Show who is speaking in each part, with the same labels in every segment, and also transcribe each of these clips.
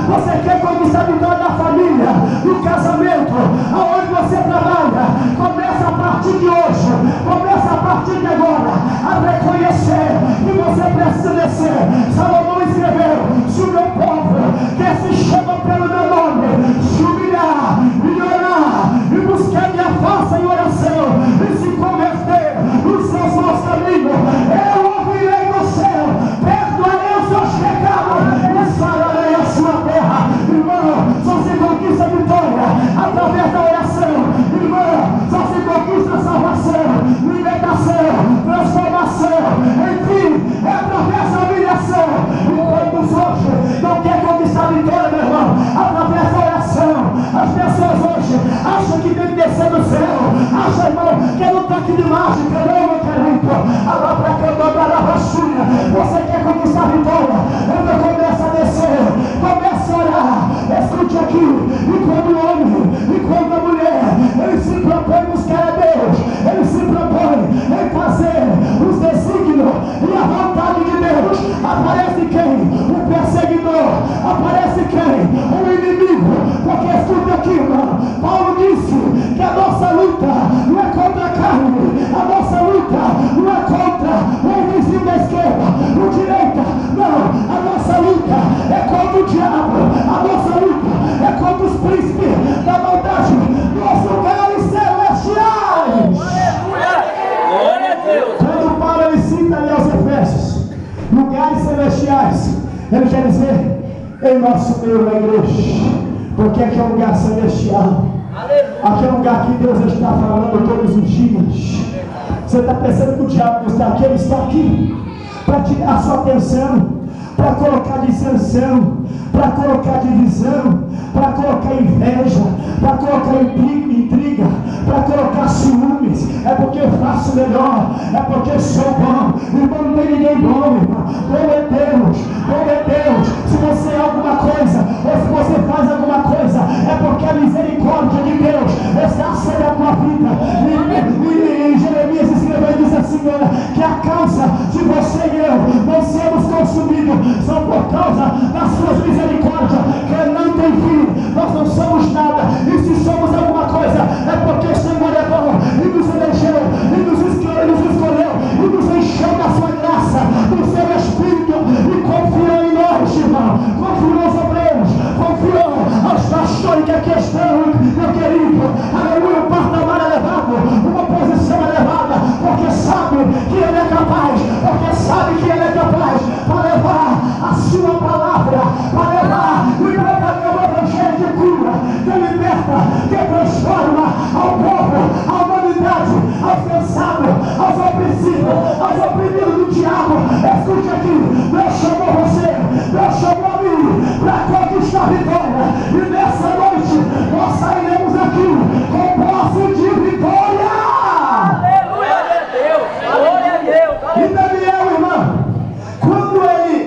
Speaker 1: Você quer conquistar a vitória da família, do casamento, aonde você trabalha? Começa a partir de hoje, começa a partir de agora a reconhecer que você precisa descer. Salomão escreveu: se o meu povo, que se chama pelo meu nome, se humilhar e orar e buscar minha face em oração e se converter nos seus maus caminhos, eu ouvirei do céu, perdoarei os seus pecados e sararei a sua terra. Irmão, só se conquista a vitória através da oração. Irmão, só se conquista a salvação, libertação, transformação, enfim, é através da humilhação. E quantos hoje não quer conquistar a vitória, meu irmão, através da oração? As pessoas hoje acham que tem que descer do céu, acham, irmão, que é no toque de mágica. Não, meu querido, você quer conquistar a vitória? Então começa a descer, começa a orar. Escute aqui, e quando o homem, e quando a mulher, ele se propõe buscar a Deus, ele se propõe em fazer os desígnios e a vontade de Deus, aparece quem? O perseguidor. Aparece quem? O inimigo. Porque escute aqui, irmão, Paulo disse que a nossa luta não é contra a carne, a nossa luta não é contra o vizinho da esquerda, o direita, não, a nossa luta é contra o diabo, a nossa luta é contra os príncipes da maldade dos lugares celestiais.
Speaker 2: Glória a Deus.
Speaker 1: Quando Paulo ele cita ali aos Efésios, lugares celestiais, ele quer dizer em nosso meio na igreja, porque aqui é um lugar celestial. Aqui é um lugar que Deus está falando todos os dias. Você está pensando que o diabo não está aqui? Ele está aqui para tirar a sua atenção, para colocar dissensão, para colocar divisão, para colocar inveja, para colocar intriga, para colocar ciúmes. É porque eu faço melhor, é porque eu sou bom. Irmão, não tem ninguém bom, irmão. Bom é Deus, bom é Deus. Se você é alguma coisa, ou se você faz alguma coisa, é porque a misericórdia de Deus está sobre a tua vida. E Jeremias escreveu e diz assim, olha, que a causa de você e eu não sermos consumidos são por causa das suas misericórdias, que não tem fim. Nós não somos nada, e se somos alguma coisa, é porque o Senhor é bom, e nos elegeu, e nos escolheu, e nos encheu da sua graça, do seu Espírito, e confiou em nós, irmão, confiou aos obreiros, confiou aos pastores que aqui estão, meu querido, aleluia. O patamar elevado, uma posição elevada, porque sabe que Ele é capaz, porque sabe que Ele é capaz para levar a sua palavra, para levar o evangelho de cura, que liberta, que transforma ao povo, à humanidade, aos cansados, aos oprimidos, aos oprimidos do diabo. Escute aqui, Deus chamou você, Deus chamou a mim para conquistar a vitória, e nessa noite nós sairemos aqui com posse de vitória.
Speaker 2: Glória a Deus, glória a Deus.
Speaker 1: E Daniel, irmão, quando ele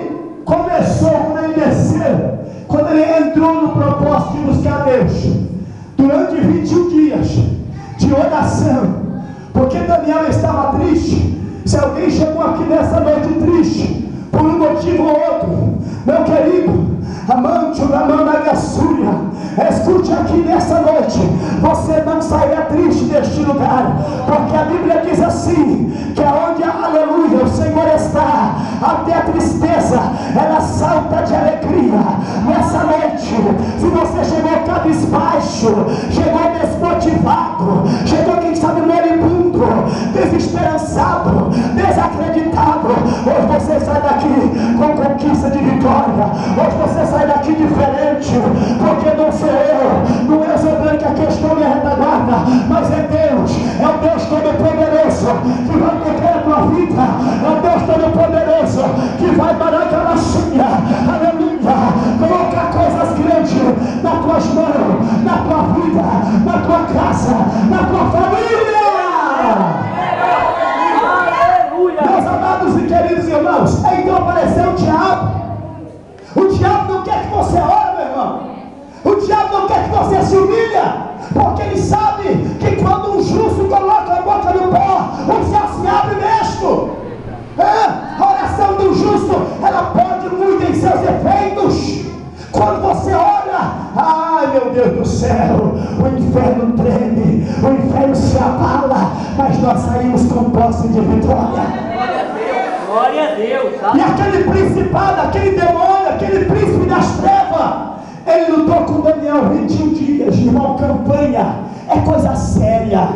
Speaker 1: começou, quando ele desceu, quando ele entrou no propósito de buscar Deus, durante 21 dias de oração, porque Daniel estava triste. Se alguém chegou aqui nessa noite triste, por um motivo ou outro, meu querido, amante da Managassúria, escute aqui nessa noite, você não sairá triste deste lugar, porque a Bíblia diz assim, que aonde, aleluia, o Senhor está, até a tristeza, ela salta de alegria. Nessa noite, se você chegou cabisbaixo, chegou desmotivado, chegou, quem sabe, moribundo, desesperançado, desacreditado, hoje você sai daqui com conquista de vitória. Hoje você sai daqui diferente, porque não sou eu, não é o que aqui estou na retaguarda, mas é Deus, é o Deus Todo-Poderoso que vai tocar a tua vida, é o Deus Todo-Poderoso que vai parar aquela chinha, aleluia, colocar coisas grandes nas tuas mãos, na tua vida, na tua casa, na tua família. Meus amados e queridos irmãos, então apareceu o diabo. O diabo não quer que você ore, meu irmão. O diabo não quer que você se humilha, porque ele sabe que quando um justo coloca a boca no pó, o céu se abre mesmo. A oração do justo, ela pode muito em seus efeitos, Quando você ora, ai meu Deus do céu, o inferno treme, o inferno se abala, mas nós saímos com posse de vitória.
Speaker 2: Glória a Deus.
Speaker 1: E aquele principado, aquele demônio, aquele príncipe das trevas, ele lutou com Daniel 21 dias, irmão. Campanha é coisa séria.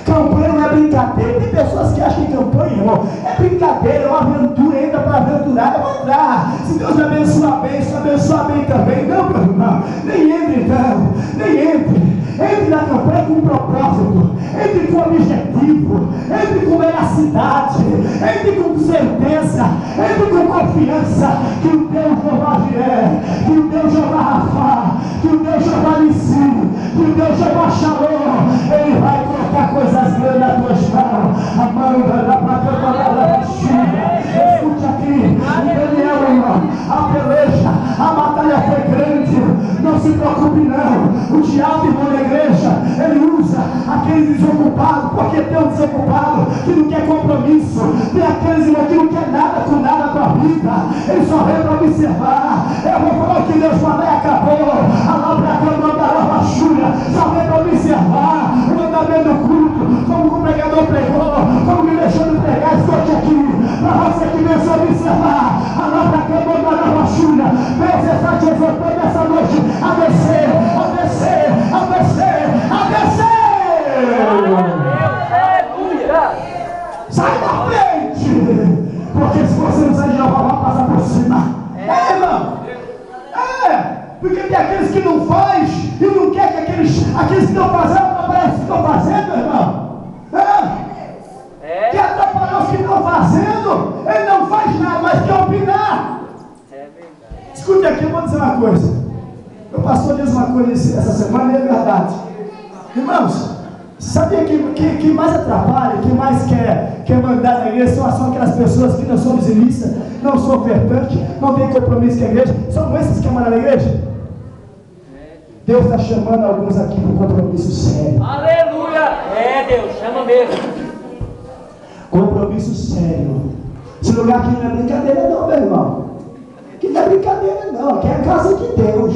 Speaker 1: Campanha não é brincadeira. Tem pessoas que acham que campanha, irmão, é brincadeira, é uma aventura, entra para aventurar. Eu vou entrar. Se Deus me abençoar bem, se abençoar bem também. Não, meu irmão, nem entre então, nem entre. Entre na campanha com um propósito, entre com objetivo, entre com veracidade, entre com certeza, entre com confiança que o Deus Jeová Jiré, que o Deus Jeová Rafa, que o Deus Jeová Nissi, que o Deus Jeová Shalom, ele vai colocar coisas grandes nas tuas mãos. Amanda, da Bacana, da Baixinha. Escute aqui, Daniel, irmão, a peleja, a batalha foi grande. Não se preocupe não. O diabo, irmão, na igreja, ele usa aqueles desocupados, porque tem um desocupado que não quer compromisso, tem aqueles, irmão, que não quer nada com nada para a vida, ele só vem para observar. Eu vou falar que Deus falou e acabou. A lábia da baixura só vem para observar o andamento do culto, como o pregador pregou, como me deixou de pregar. Escute aqui, para você que vem só observar, a lábia da baixura, Deus está te exortando essa noite a descer, a descer, a descer, a descer. Sai da frente, porque se você não sair de Jeová, vai passar por cima. É, irmão. É, porque tem aqueles que não faz e não quer que aqueles que estão fazendo não aparecem que estão fazendo, irmão. Que atrapalhar os que estão fazendo, ele não faz nada, mas quer opinar. Escute aqui, eu vou dizer uma coisa. O pastor diz uma coisa essa semana e é verdade. Irmãos, sabia que mais atrapalha, que mais quer mandar na igreja são aquelas pessoas que não são dizimistas, não são ofertantes, não têm compromisso com a igreja. São esses que mandam na igreja. Deus está chamando alguns aqui para um compromisso sério.
Speaker 2: Aleluia! É, Deus, chama mesmo.
Speaker 1: Compromisso sério. Esse lugar aqui não é brincadeira não, meu irmão. Que não é brincadeira não, aqui é a casa de Deus.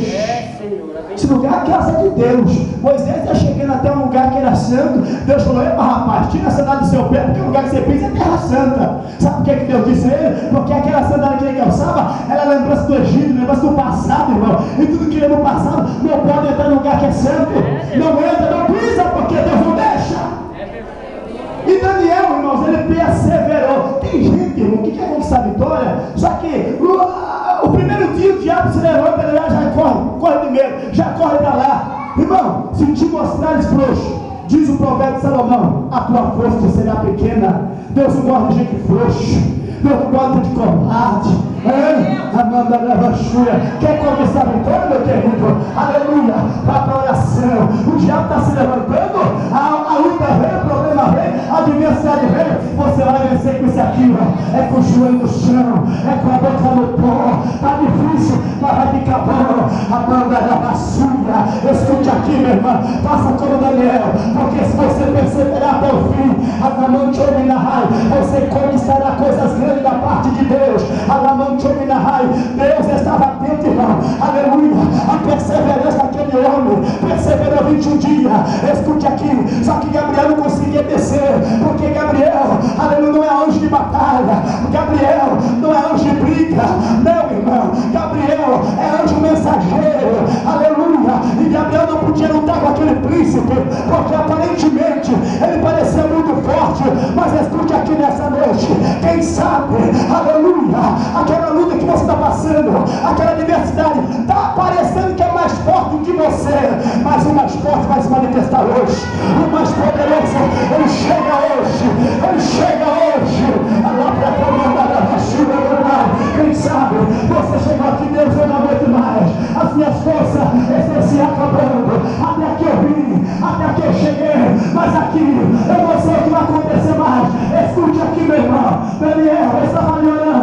Speaker 1: Esse lugar é a casa de Deus. Moisés está chegando até um lugar que era santo. Deus falou: epa rapaz, tira a sandália do seu pé, porque o lugar que você pisa é terra santa. Sabe por que Deus disse a ele? Porque aquela sandália que ele calçava era lembrança do Egito, lembrança do passado, irmão. E tudo que é no passado não pode entrar no lugar que é santo. Não entra, não pisa, porque Deus não deixa. E Daniel, irmãos, ele perseverou. Tem gente, irmão, que quer conquistar a vitória, só que o primeiro dia o diabo se levanta, ele lá já corre primeiro, já corre para lá. Irmão, se te mostrares frouxo, diz o profeta Salomão, a tua força será pequena. Deus não gosta de gente frouxa, Deus não gosta de covarde. Amanda da baixura. Quer conquistar a vitória, meu querido? Aleluia. Vá para a oração. O diabo está se levantando, a luta vem, o problema vem, a adversidade vem. Você vai vencer com isso aqui, ó. É com o joelho no chão, é com a boca no pó. Está difícil, mas vai ficar bom. Amanda da baixura. Escute aqui, meu irmão. Faça como Daniel, porque se você perseverar até o fim, você conquistará coisas grandes da parte de Deus. Deus estava atento, irmão. Aleluia. A perseverança daquele homem perseverou 21 dias. Escute aqui. Só que Gabriel não conseguia descer, porque Gabriel, aleluia, não é anjo de batalha. Gabriel não é anjo de briga. Não, irmão. Gabriel é anjo mensageiro. Aleluia. E Gabriel não podia lutar com aquele príncipe, porque aparentemente ele parecia muito forte. Mas escute aqui nessa noite. Quem sabe, aleluia, aquela luta que você está passando, aquela adversidade, está parecendo que é mais forte do que você, mas o mais forte vai se manifestar hoje. O mais poderoso, ele chega hoje. Ele chega hoje. Quem sabe você chegou aqui, Deus, eu não aguento mais, as minhas forças estão se acabando. Até que eu vim, até que eu cheguei, mas aqui eu não sei o que vai acontecer mais. Escute aqui, meu irmão. Daniel estava olhando